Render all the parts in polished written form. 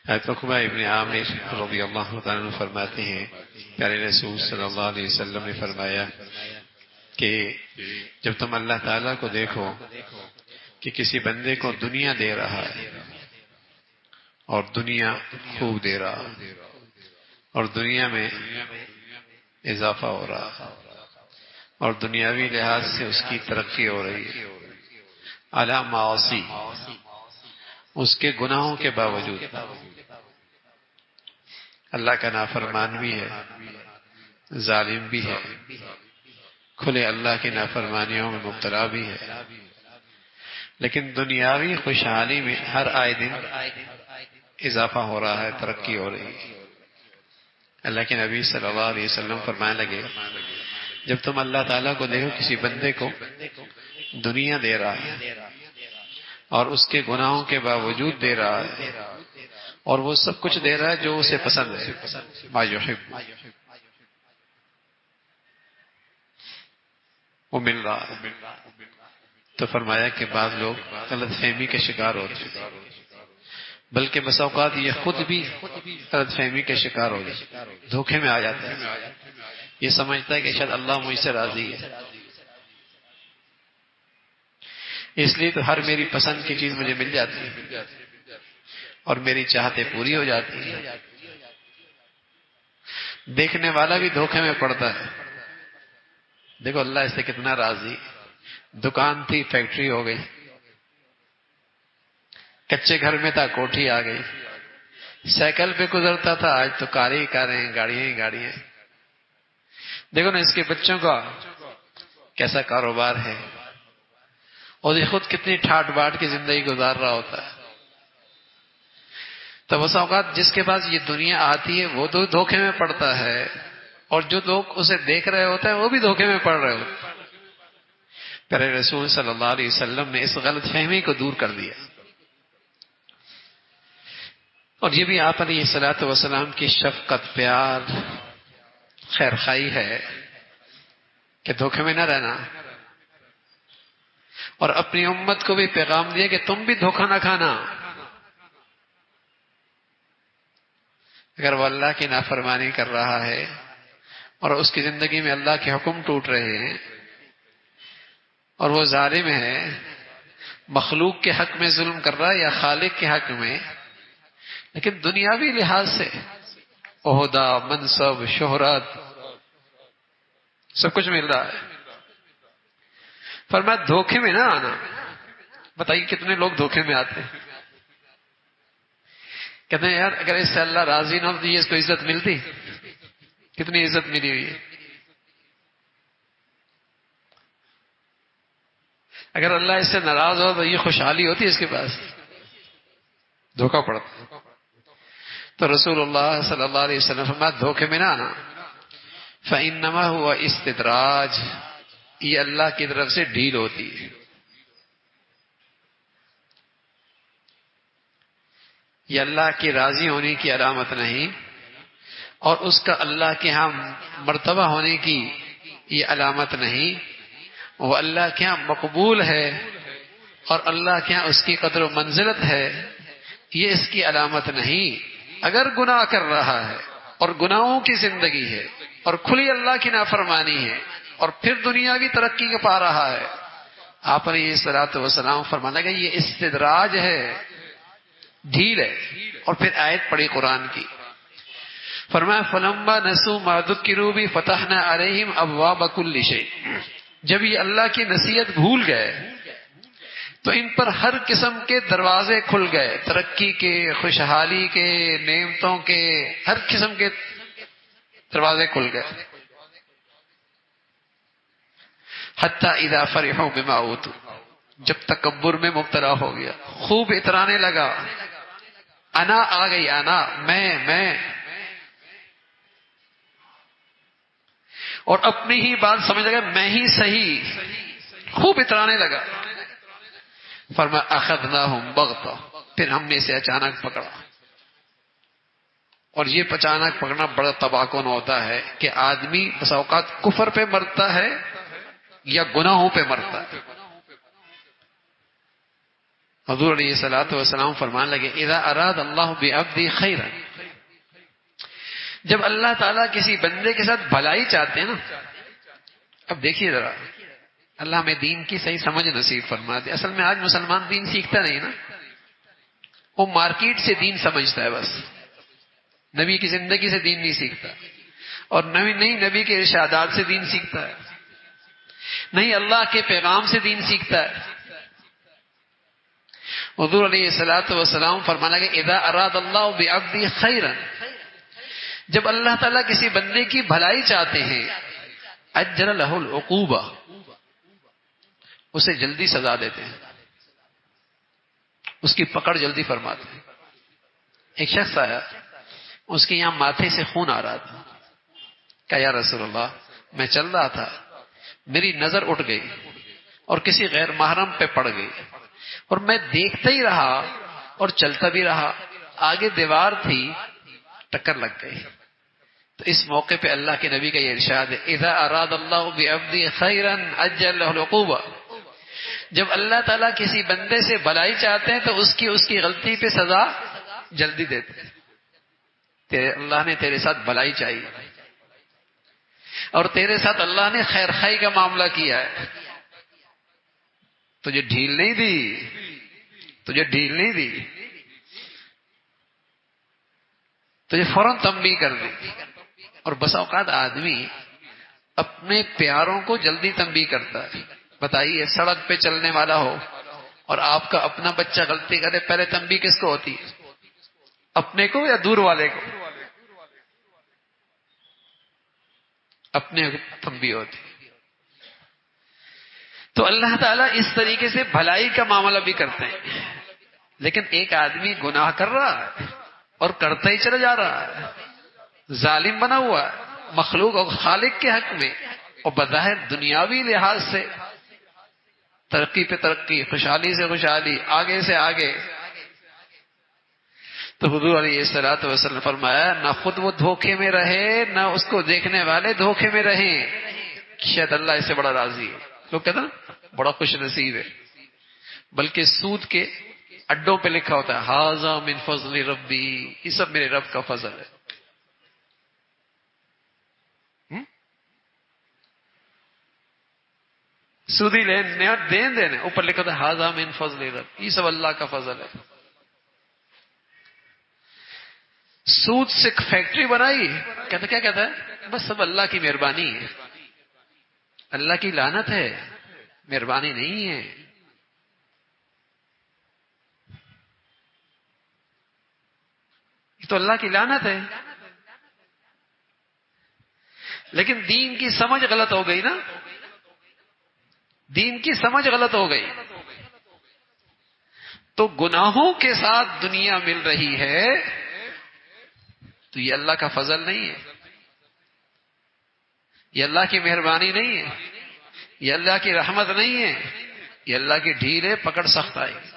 عقبہ ابن عامر رضی اللہ تعالیٰ عنہ فرماتے ہیں پیارے رسول صلی اللہ علیہ وسلم نے فرمایا کہ جب تم اللہ تعالیٰ کو دیکھو کہ کسی بندے کو دنیا دے رہا ہے اور دنیا خوب دے رہا ہے اور دنیا میں اضافہ ہو رہا ہے اور دنیاوی لحاظ سے اس کی ترقی ہو رہی ہے علی معاصی، اس کے گناہوں کے باوجود اللہ کا نافرمان بھی ہے، ظالم بھی ہے، کھلے اللہ کی نافرمانیوں میں مبتلا بھی ہے، لیکن دنیاوی خوشحالی میں ہر آئے دن اضافہ ہو رہا ہے، ترقی ہو رہی ہے۔ اللہ کے نبی صلی اللہ علیہ وسلم فرمانے لگے جب تم اللہ تعالیٰ کو دیکھو کسی بندے کو دنیا دے رہا ہے اور اس کے گناہوں کے باوجود دے رہا ہے اور وہ سب کچھ دے رہا ہے جو اسے پسند ہے، ما یحب، وہ مل رہا ہے، تو فرمایا کہ بعض لوگ غلط فہمی کے شکار ہوتے ہیں، بلکہ بس اوقات یہ خود بھی غلط فہمی کے شکار ہو جاتا ہے، دھوکے میں آ جاتا ہے، یہ سمجھتا ہے کہ شاید اللہ مجھ سے راضی ہے، اس لیے تو ہر میری پسند کی چیز مجھے مل جاتی ہے اور میری چاہتیں پوری ہو جاتی ہیں۔ دیکھنے والا بھی دھوکے میں پڑتا ہے، دیکھو اللہ اس سے کتنا راضی، دکان تھی فیکٹری ہو گئی، کچے گھر میں تھا کوٹھی آ گئی، سائیکل پہ گزرتا تھا آج تو کاریں ہی کاریں، گاڑیاں ہی گاڑیاں، دیکھو نا اس کے بچوں کا کیسا کاروبار ہے اور یہ خود کتنی ٹھاٹ باٹ کی زندگی گزار رہا ہوتا ہے۔ تو بس اوقات جس کے پاس یہ دنیا آتی ہے وہ تو دھوکے میں پڑتا ہے اور جو لوگ اسے دیکھ رہے ہوتے ہیں وہ بھی دھوکے میں پڑ رہے ہوتے ہیں۔ پیارے رسول صلی اللہ علیہ وسلم نے اس غلط فہمی کو دور کر دیا، اور یہ بھی آپ علیہ الصلوۃ والسلام کی شفقت، پیار، خیر خواہی ہے کہ دھوکے میں نہ رہنا، اور اپنی امت کو بھی پیغام دیا کہ تم بھی دھوکہ نہ کھانا۔ اگر وہ اللہ کی نافرمانی کر رہا ہے اور اس کی زندگی میں اللہ کے حکم ٹوٹ رہے ہیں اور وہ ظالم ہے، مخلوق کے حق میں ظلم کر رہا ہے یا خالق کے حق میں، لیکن دنیاوی لحاظ سے عہدہ، منصب، شہرت سب کچھ مل رہا ہے، فرمایا دھوکے میں نہ آنا۔ بتائیے کتنے لوگ دھوکے میں آتے ہیں، کہتے ہیں یار اگر اس سے اللہ راضی نہ ہوتی اس کو عزت ملتی، کتنی عزت ملی ہوئی ہے، اگر اللہ اس سے ناراض ہو تو یہ خوشحالی ہوتی ہے اس کے پاس، دھوکہ پڑتا۔ تو رسول اللہ صلی اللہ علیہ وسلم فرمایا دھوکے میں نہ آنا، فإنما هو استدراج، یہ اللہ کی طرف سے ڈیل ہوتی ہے، یہ اللہ کی راضی ہونے کی علامت نہیں اور اس کا اللہ کے ہاں مرتبہ ہونے کی یہ علامت نہیں، وہ اللہ کے ہاں مقبول ہے اور اللہ کے ہاں اس کی قدر و منزلت ہے، یہ اس کی علامت نہیں۔ اگر گناہ کر رہا ہے اور گناہوں کی زندگی ہے اور کھلی اللہ کی نافرمانی ہے اور پھر دنیاوی ترقی کے پا رہا ہے، آپ نے یہ صلوات و سلام فرمانا کہ یہ استدراج ہے، ڈھیل ہے۔ اور پھر آیت پڑھی قرآن کی، فرمایا فلما نسوا ما ذکروا به فتحنا علیہم ابواب کل شیء، جب یہ اللہ کی نصیحت بھول گئے تو ان پر ہر قسم کے دروازے کھل گئے، ترقی کے، خوشحالی کے، نعمتوں کے، ہر قسم کے دروازے کھل گئے۔ حتی اذا فرحوا بما اوتوا، جب تکبر میں مبتلا ہو گیا، خوب اترانے لگا، انا آ گئی، انا، میں، اور اپنی ہی بات سمجھ لگا میں ہی صحیح، خوب اترانے لگا، فرمایا اخذناہم بغتہ، پھر ہم نے اسے اچانک پکڑا۔ اور یہ اچانک پکڑنا بڑا تباہ کن ہوتا ہے کہ آدمی بس اوقات کفر پہ مرتا ہے یا گناہوں پہ مرتا ہے۔ حضور علیہ الصلوۃ والسلام فرمان لگے اذا اراد اللہ بعبدی خیرا، جب اللہ تعالیٰ کسی بندے کے ساتھ بھلائی چاہتے ہیں نا، اب دیکھیے ذرا، اللہ میں دین کی صحیح سمجھ نصیب فرما دے۔ اصل میں آج مسلمان دین سیکھتا نہیں نا، وہ مارکیٹ سے دین سمجھتا ہے، بس نبی کی زندگی سے دین نہیں سیکھتا، اور نہیں نبی کے ارشادات سے دین سیکھتا ہے، نہیں اللہ کے پیغام سے دین سیکھتا ہے۔ حضور علیہ الصلوۃ والسلام فرمانا کہ اذا اراد اللہ بعبدی خیرا، جب اللہ تعالیٰ کسی بندے کی بھلائی چاہتے ہیں، اجر لہ العقوبہ، اسے جلدی سزا دیتے ہیں، اس کی پکڑ جلدی فرماتے ہیں۔ ایک شخص آیا، اس کے یہاں ماتھے سے خون آ رہا تھا، کہا یا رسول اللہ میں چل رہا تھا، میری نظر اٹھ گئی اور کسی غیر محرم پہ پڑ گئی، اور میں دیکھتا ہی رہا اور چلتا بھی رہا، آگے دیوار تھی، ٹکر لگ گئی۔ تو اس موقع پہ اللہ کے نبی کا یہ ارشاد ہے اذا اراد اللہ بعبدی خیرا اجل له العقوبہ، جب اللہ تعالیٰ کسی بندے سے بھلائی چاہتے ہیں تو اس کی غلطی پہ سزا جلدی دیتے ہیں۔ اللہ نے تیرے ساتھ بھلائی چاہی اور تیرے ساتھ اللہ نے خیر خائی کا معاملہ کیا ہے، تجھے ڈھیل نہیں دی، تجھے فوراً تنبیہ کر دی۔ اور بس اوقات آدمی اپنے پیاروں کو جلدی تنبیہ کرتا ہے۔ بتائیے سڑک پہ چلنے والا ہو اور آپ کا اپنا بچہ غلطی کرے، پہلے تنبیہ کس کو ہوتی ہے؟ اپنے کو یا دور والے کو؟ اپنے کو تنبیہ ہوتی۔ تو اللہ تعالیٰ اس طریقے سے بھلائی کا معاملہ بھی کرتے ہیں، لیکن ایک آدمی گناہ کر رہا ہے اور کرتا ہی چلا جا رہا ہے، ظالم بنا ہوا ہے مخلوق اور خالق کے حق میں، اور بظاہر دنیاوی لحاظ سے ترقی پہ ترقی، خوشحالی سے خوشحالی، آگے سے آگے۔ تو حضور علیہ الصلوۃ والسلام فرمایا نہ خود وہ دھوکے میں رہے، نہ اس کو دیکھنے والے دھوکے میں رہیں، شاید اللہ اس سے بڑا راضی ہے۔ لوگ کہتے ہیں بڑا خوش نصیب ہے، بلکہ سود کے اڈوں پہ لکھا ہوتا ہے ھذا من فضل ربی، یہ سب میرے رب کا فضل ہے۔ سودی دین دینے اوپر لکھا ہوتا ہے ھذا من فضل رب، یہ سب اللہ کا فضل ہے۔ سود سے فیکٹری بنائی، کیا کہتا ہے بس سب اللہ کی مہربانی ہے، اللہ کی لعنت ہے، مہربانی نہیں ہے۔ یہ تو اللہ کی لعنت ہے۔ لیکن دین کی سمجھ غلط ہو گئی نا، دین کی سمجھ غلط ہو گئی، تو گناہوں کے ساتھ دنیا مل رہی ہے، تو یہ اللہ کا فضل نہیں ہے، یہ اللہ کی مہربانی نہیں ہے، یہ اللہ کی رحمت نہیں ہے، یہ اللہ کی ڈھیل ہے، پکڑ سخت آئے گی۔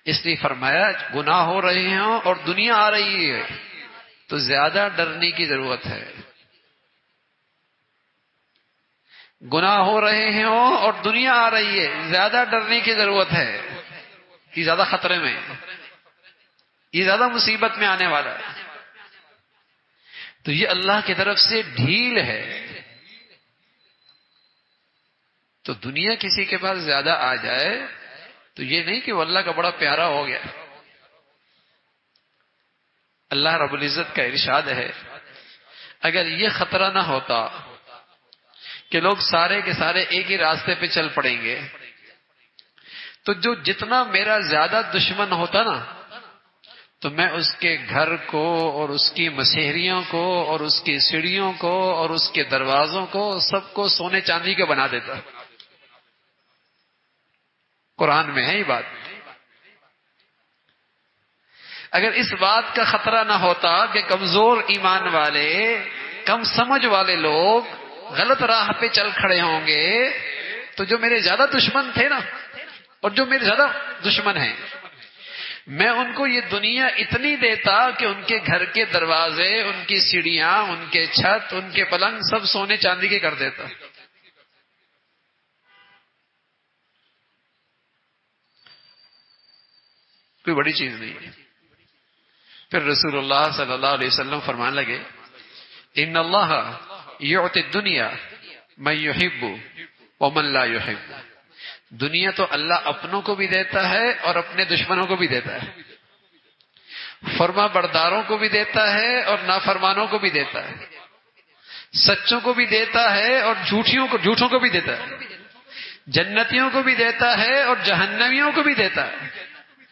اس لیے فرمایا گناہ ہو رہے ہیں اور دنیا آ رہی ہے تو زیادہ ڈرنے کی ضرورت ہے۔ گناہ ہو رہے ہیں اور دنیا آ رہی ہے، زیادہ ڈرنے کی ضرورت ہے، یہ زیادہ خطرے میں، یہ زیادہ مصیبت میں آنے والا ہے۔ تو یہ اللہ کی طرف سے ڈھیل ہے۔ تو دنیا کسی کے پاس زیادہ آ جائے تو یہ نہیں کہ وہ اللہ کا بڑا پیارا ہو گیا۔ اللہ رب العزت کا ارشاد ہے اگر یہ خطرہ نہ ہوتا کہ لوگ سارے کے سارے ایک ہی راستے پہ چل پڑیں گے، تو جو جتنا میرا زیادہ دشمن ہوتا نا، تو میں اس کے گھر کو اور اس کی مسیحریوں کو اور اس کی سیڑھیوں کو اور اس کے دروازوں کو سب کو سونے چاندی کے بنا دیتا۔ قرآن میں ہے یہ بات۔ اگر اس بات کا خطرہ نہ ہوتا کہ کمزور ایمان والے، کم سمجھ والے لوگ غلط راہ پہ چل کھڑے ہوں گے، تو جو میرے زیادہ دشمن تھے نا، اور جو میرے زیادہ دشمن ہیں، میں ان کو یہ دنیا اتنی دیتا کہ ان کے گھر کے دروازے، ان کی سیڑھیاں، ان کے چھت، ان کے پلنگ سب سونے چاندی کے کر دیتا۔ کوئی بڑی چیز نہیں ہے۔ پھر رسول اللہ صلی اللہ علیہ وسلم فرمانے لگے ان اللہ یعطی الدنیا من یحب ومن لا یحب، دنیا تو اللہ اپنوں کو بھی دیتا ہے اور اپنے دشمنوں کو بھی دیتا ہے، فرما برداروں کو بھی دیتا ہے اور نافرمانوں کو بھی دیتا ہے، سچوں کو بھی دیتا ہے اور جھوٹوں کو بھی دیتا ہے، جنتیوں کو بھی دیتا ہے اور جہنمیوں کو بھی دیتا ہے،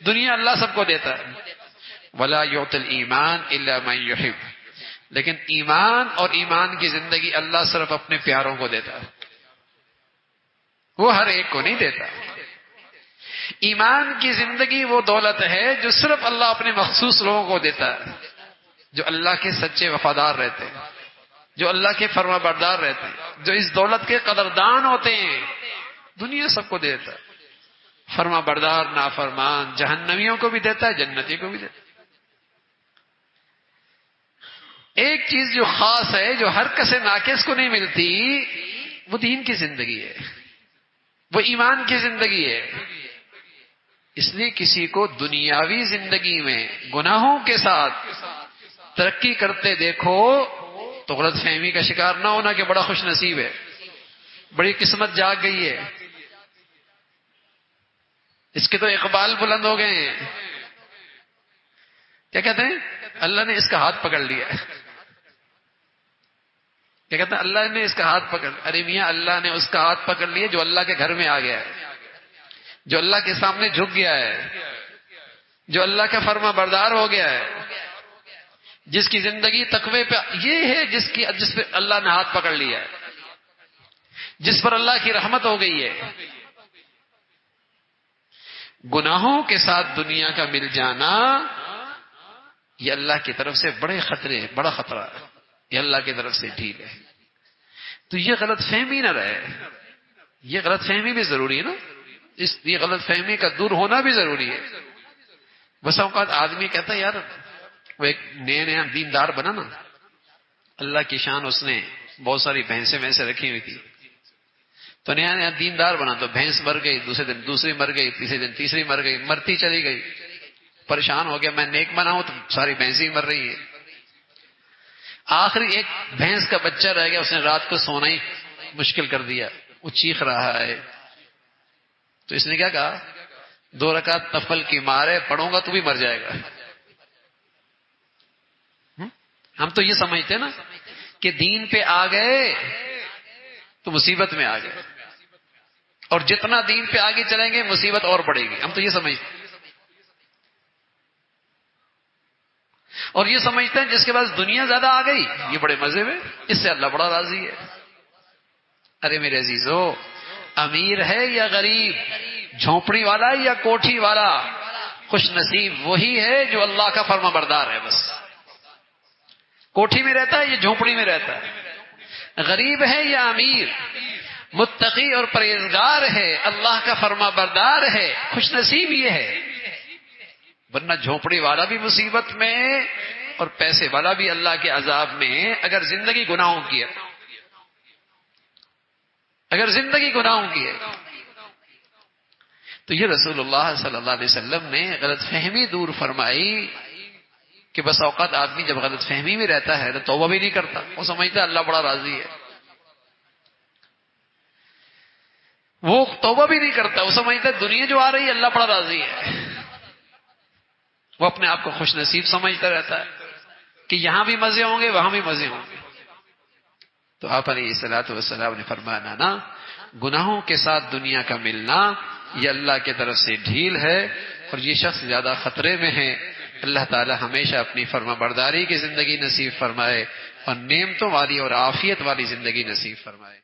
دنیا اللہ سب کو دیتا ہے۔ ولا یعطی الایمان الا من یحب، لیکن ایمان اور ایمان کی زندگی اللہ صرف اپنے پیاروں کو دیتا ہے، وہ ہر ایک کو نہیں دیتا۔ ایمان کی زندگی وہ دولت ہے جو صرف اللہ اپنے مخصوص لوگوں کو دیتا ہے، جو اللہ کے سچے وفادار رہتے ہیں، جو اللہ کے فرما بردار رہتے ہیں، جو اس دولت کے قدردان ہوتے ہیں۔ دنیا سب کو دیتا ہے، فرما بردار نافرمان جہنمیوں کو بھی دیتا ہے، جنتی کو بھی دیتا ہے۔ ایک چیز جو خاص ہے، جو ہر کسے ناقص کو نہیں ملتی، وہ دین کی زندگی ہے، وہ ایمان کی زندگی ہے۔ اس لیے کسی کو دنیاوی زندگی میں گناہوں کے ساتھ ترقی کرتے دیکھو تو غلط فہمی کا شکار نہ ہونا کہ بڑا خوش نصیب ہے، بڑی قسمت جاگ گئی ہے، اس کے تو اقبال بلند ہو گئے ہیں۔ کیا کہتے ہیں؟ اللہ نے اس کا ہاتھ پکڑ لیا ہے۔ کیا کہتے ہیں؟ اللہ نے اس کا ہاتھ پکڑ، ارے میاں اللہ نے اس کا ہاتھ پکڑ لیا جو اللہ کے گھر میں آ گیا ہے، جو اللہ کے سامنے جھک گیا ہے، جو اللہ کا فرما بردار ہو گیا ہے، جس کی زندگی تقوی پہ، یہ ہے جس پہ اللہ نے ہاتھ پکڑ لیا ہے، جس پر اللہ کی رحمت ہو گئی ہے۔ گناہوں کے ساتھ دنیا کا مل جانا یہ اللہ کی طرف سے بڑے خطرے، بڑا خطرہ ہے، یہ اللہ کی طرف سے ڈھیل ہے۔ تو یہ غلط فہمی نہ رہے، یہ غلط فہمی بھی ضروری ہے نا، یہ غلط فہمی کا دور ہونا بھی ضروری ہے۔ بس اوقات آدمی کہتا ہے یار وہ ایک نیا دیندار بنا نا، اللہ کی شان، اس نے بہت ساری بھینسیں رکھی ہوئی تھی، تو نیا دیندار بنا، تو بھینس مر گئی، دوسرے دن دوسری مر گئی، تیسرے دن تیسری مر گئی، مرتی چلی گئی، پریشان ہو گیا میں نیک بنا ہوں تو ساری بھینسیں مر رہی ہیں۔ آخری ایک بھینس کا بچہ رہ گیا، اس نے رات کو سونا ہی مشکل کر دیا، وہ چیخ رہا ہے، تو اس نے کیا کہا، 2 رکعت نفل کی مارے پڑھوں گا تو بھی مر جائے گا۔ ہم تو یہ سمجھتے ہیں نا کہ دین پہ آ گئے تو مصیبت میں آ گئے، اور جتنا دین پہ آگے چلیں گے مصیبت اور بڑھے گی، ہم تو یہ سمجھتے ہیں۔ اور یہ سمجھتے ہیں جس کے پاس دنیا زیادہ آ گئی یہ بڑے مزے میں، اس سے اللہ بڑا راضی ہے۔ ارے میرے عزیزو، امیر ہے یا غریب، جھونپڑی والا یا کوٹھی والا، خوش نصیب وہی ہے جو اللہ کا فرما بردار ہے۔ بس کوٹھی میں رہتا ہے یا جھونپڑی میں رہتا ہے، غریب ہے یا امیر، متقی اور پرہیزگار ہے، اللہ کا فرما بردار ہے، خوش نصیب یہ ہے۔ ورنہ جھونپڑی والا بھی مصیبت میں اور پیسے والا بھی اللہ کے عذاب میں، اگر زندگی گناہوں کی ہے، اگر زندگی گناہوں کی ہے۔ تو یہ رسول اللہ صلی اللہ علیہ وسلم نے غلط فہمی دور فرمائی کہ بس اوقات آدمی جب غلط فہمی میں رہتا ہے تو توبہ بھی نہیں کرتا، وہ سمجھتا ہے اللہ بڑا راضی ہے، وہ توبہ بھی نہیں کرتا، وہ سمجھتا ہے دنیا جو آ رہی ہے اللہ بڑا راضی ہے، وہ اپنے آپ کو خوش نصیب سمجھتا رہتا ہے کہ یہاں بھی مزے ہوں گے وہاں بھی مزے ہوں گے۔ تو آپ علیہ الصلوۃ والسلام نے فرمایا نا، گناہوں کے ساتھ دنیا کا ملنا یہ اللہ کی طرف سے ڈھیل ہے، اور یہ شخص زیادہ خطرے میں ہے۔ اللہ تعالی ہمیشہ اپنی فرما برداری کی زندگی نصیب فرمائے اور نعمتوں والی اور عافیت والی زندگی نصیب فرمائے۔